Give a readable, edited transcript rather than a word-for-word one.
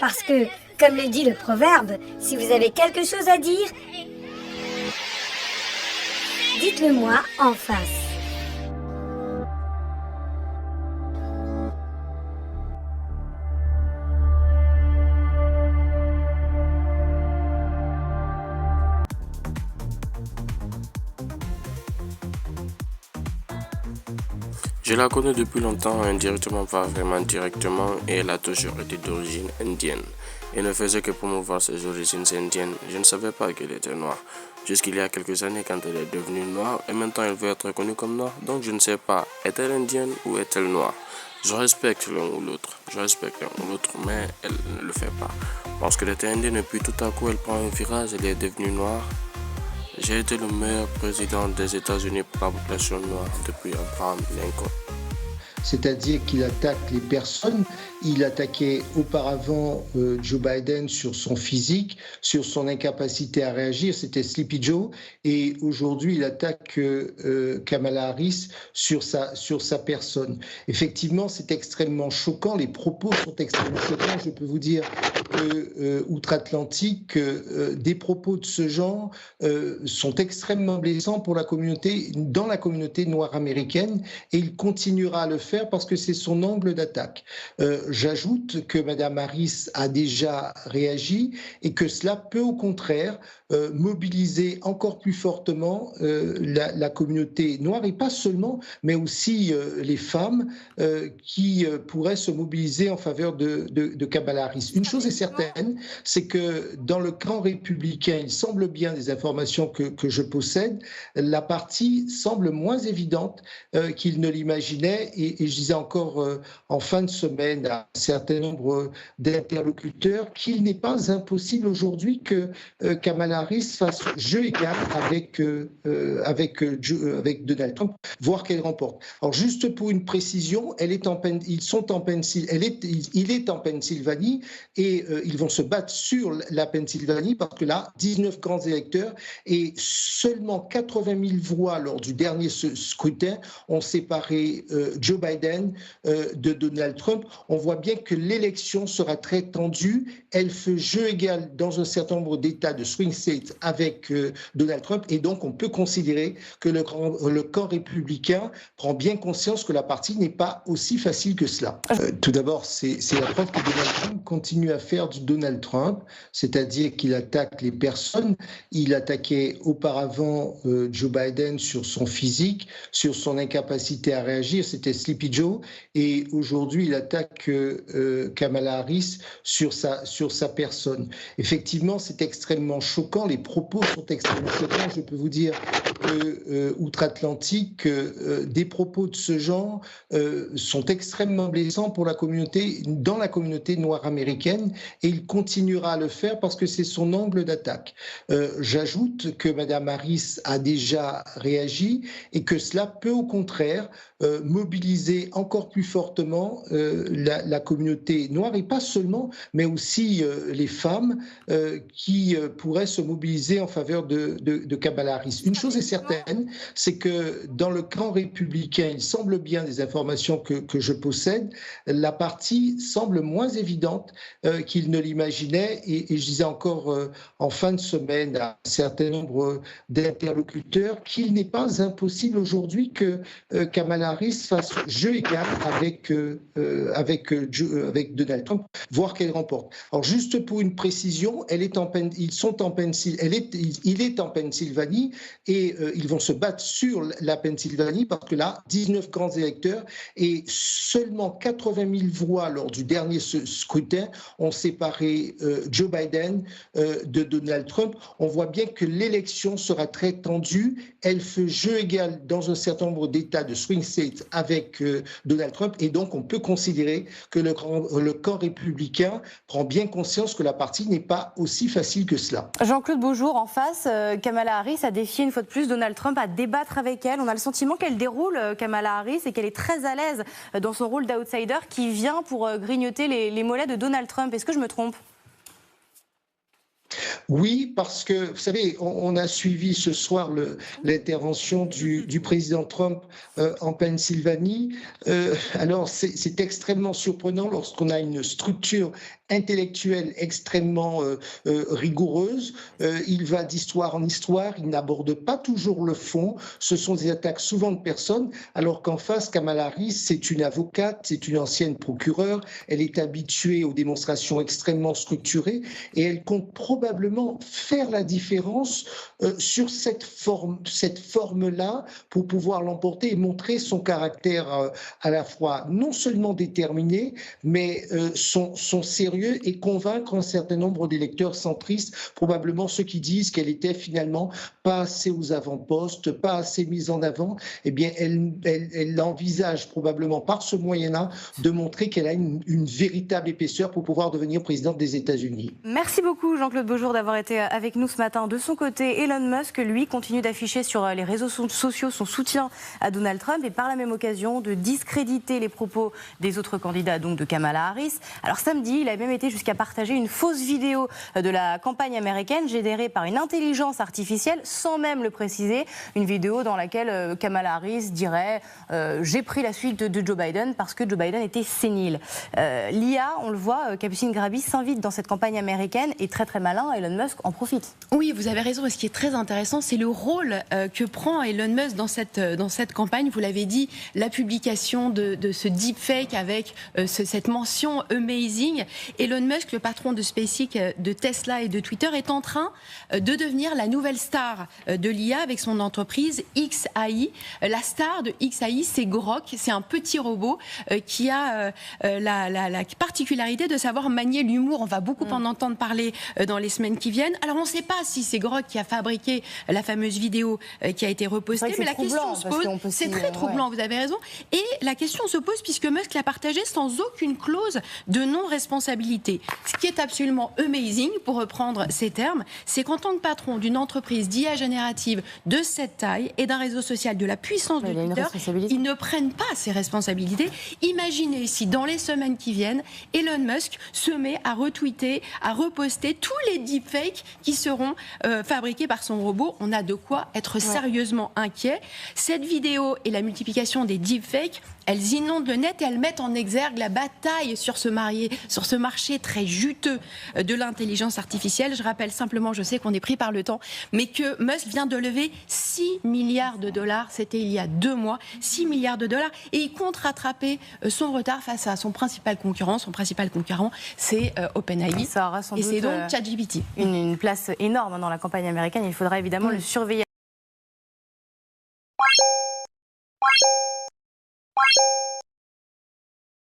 Parce que, comme le dit le proverbe, si vous avez quelque chose à dire, dites-le moi en face. Je la connais depuis longtemps, indirectement, pas vraiment directement, et elle a toujours été d'origine indienne. Elle ne faisait que promouvoir ses origines indiennes. Je ne savais pas qu'elle était noire. Jusqu'il y a quelques années, quand elle est devenue noire, et maintenant elle veut être reconnue comme noire, donc je ne sais pas, est-elle indienne ou est-elle noire? Je respecte l'un ou l'autre, mais elle ne le fait pas. Parce qu'elle était indienne et puis tout à coup elle prend un virage, elle est devenue noire. J'ai été le meilleur président des États-Unis pour la population noire depuis Abraham Lincoln. C'est-à-dire qu'il attaque les personnes. Il attaquait auparavant Joe Biden sur son physique, sur son incapacité à réagir, c'était Sleepy Joe. Et aujourd'hui, il attaque Kamala Harris sur sa personne. Effectivement, c'est extrêmement choquant. Les propos sont extrêmement choquants. Je peux vous dire que outre-Atlantique, des propos de ce genre sont extrêmement blessants pour dans la communauté noire américaine, et il continuera à le faire parce que c'est son angle d'attaque. J'ajoute que Mme Harris a déjà réagi et que cela peut au contraire mobiliser encore plus fortement la communauté noire, et pas seulement, mais aussi les femmes qui pourraient se mobiliser en faveur de Kamala Harris. Une chose est certaine, c'est que dans le camp républicain, il semble bien, des informations que je possède, la partie semble moins évidente qu'il ne l'imaginait, et je disais encore en fin de semaine à un certain nombre d'interlocuteurs qu'il n'est pas impossible aujourd'hui que Kamala Harris fasse jeu égal avec Donald Trump, voire qu'elle remporte. Alors juste pour une précision, il est en Pennsylvanie, et ils vont se battre sur la Pennsylvanie parce que là, 19 grands électeurs et seulement 80 000 voix lors du dernier scrutin ont séparé Joe Biden de Donald Trump. On voit bien que l'élection sera très tendue. Elle fait jeu égal dans un certain nombre d'États de swing states avec Donald Trump, et donc on peut considérer que le camp républicain prend bien conscience que la partie n'est pas aussi facile que cela. Tout d'abord, c'est la preuve que Donald Trump continue à faire du Donald Trump, c'est-à-dire qu'il attaque les personnes. Il attaquait auparavant Joe Biden sur son physique, sur son incapacité à réagir, c'était Sleepy Joe, et aujourd'hui il attaque Kamala Harris sur sa personne. Effectivement, c'est extrêmement choquant. Les propos sont extrêmement choquants. Je peux vous dire que outre-Atlantique, des propos de ce genre sont extrêmement blessants pour dans la communauté noire américaine, et il continuera à le faire parce que c'est son angle d'attaque. J'ajoute que Mme Harris a déjà réagi et que cela peut au contraire mobiliser encore plus fortement la communauté noire, et pas seulement, mais aussi les femmes qui pourraient se mobiliser en faveur de Kamala Harris. Une chose est certaine, c'est que dans le camp républicain, il semble bien, des informations que je possède, la partie semble moins évidente qu'il ne l'imaginait, et je disais encore en fin de semaine à un certain nombre d'interlocuteurs qu'il n'est pas impossible aujourd'hui que Kamala Harris fasse jeu égal avec Donald Trump, voire qu'elle remporte. Alors juste pour une précision, il est en Pennsylvanie, et ils vont se battre sur la Pennsylvanie parce que là, 19 grands électeurs et seulement 80 000 voix lors du dernier scrutin ont séparé Joe Biden de Donald Trump. On voit bien que l'élection sera très tendue. Elle fait jeu égal dans un certain nombre d'États de swing states avec Donald Trump, et donc on peut considérer que le camp républicain prend bien conscience que la partie n'est pas aussi facile que cela. Jean-Claude Beaujour, en face, Kamala Harris a défié une fois de plus Donald Trump à débattre avec elle. On a le sentiment qu'elle déroule, Kamala Harris, et qu'elle est très à l'aise dans son rôle d'outsider qui vient pour grignoter les mollets de Donald Trump. Est-ce que je me trompe ? Oui, parce que, vous savez, on a suivi ce soir l'intervention du président Trump en Pennsylvanie. Alors, c'est extrêmement surprenant lorsqu'on a une structure intellectuelle extrêmement rigoureuse. Il va d'histoire en histoire, il n'aborde pas toujours le fond. Ce sont des attaques souvent de personnes, alors qu'en face, Kamala Harris, c'est une avocate, c'est une ancienne procureure, elle est habituée aux démonstrations extrêmement structurées et elle compte probablement faire la différence sur cette forme-là pour pouvoir l'emporter et montrer son caractère à la fois non seulement déterminé, mais son sérieux et convaincre un certain nombre d'électeurs centristes, probablement ceux qui disent qu'elle était finalement pas assez aux avant-postes, pas assez mise en avant. Eh bien, elle envisage probablement par ce moyen-là de montrer qu'elle a une véritable épaisseur pour pouvoir devenir présidente des États-Unis. Merci beaucoup Jean-Claude Beaujour d'avoir été avec nous ce matin. De son côté, Elon Musk, lui, continue d'afficher sur les réseaux sociaux son soutien à Donald Trump et par la même occasion de discréditer les propos des autres candidats, donc de Kamala Harris. Alors samedi, il a même été jusqu'à partager une fausse vidéo de la campagne américaine générée par une intelligence artificielle sans même le préciser. Une vidéo dans laquelle Kamala Harris dirait j'ai pris la suite de Joe Biden parce que Joe Biden était sénile. L'IA, on le voit, Capucine Graby s'invite dans cette campagne américaine et très très malin, Elon Musk en profite. Oui, vous avez raison. Et ce qui est très intéressant, c'est le rôle que prend Elon Musk dans cette campagne. Vous l'avez dit, la publication de ce deepfake avec cette mention amazing. Elon Musk, le patron de SpaceX, de Tesla et de Twitter, est en train de devenir la nouvelle star de l'IA avec son entreprise XAI. La star de XAI, c'est Grok. C'est un petit robot qui a la particularité de savoir manier l'humour. On va beaucoup en entendre parler dans les semaines qui viennent. Alors, on ne sait pas si c'est Grok qui a fabriqué la fameuse vidéo qui a été repostée, mais la question se pose. C'est très troublant, vous avez raison. Et la question se pose puisque Musk l'a partagé sans aucune clause de non-responsabilité. Ce qui est absolument amazing, pour reprendre ces termes, c'est qu'en tant que patron d'une entreprise d'IA générative de cette taille et d'un réseau social de la puissance de Twitter, ils ne prennent pas ces responsabilités. Imaginez si dans les semaines qui viennent, Elon Musk se met à retweeter, à reposter tous les deepfakes qui seront fabriqués par son robot. On a de quoi être sérieusement inquiet. Cette vidéo et la multiplication des deepfakes, elles inondent le net et elles mettent en exergue la bataille sur ce marché très juteux de l'intelligence artificielle. Je rappelle simplement, je sais qu'on est pris par le temps, mais que Musk vient de lever 6 milliards de dollars, c'était il y a 2 mois, 6 milliards de dollars, et il compte rattraper son retard face à son principal concurrent. Son principal concurrent, c'est OpenAI, Ça aura sans et doute c'est donc ChatGPT. une place énorme dans la campagne américaine. Il faudra évidemment le surveiller.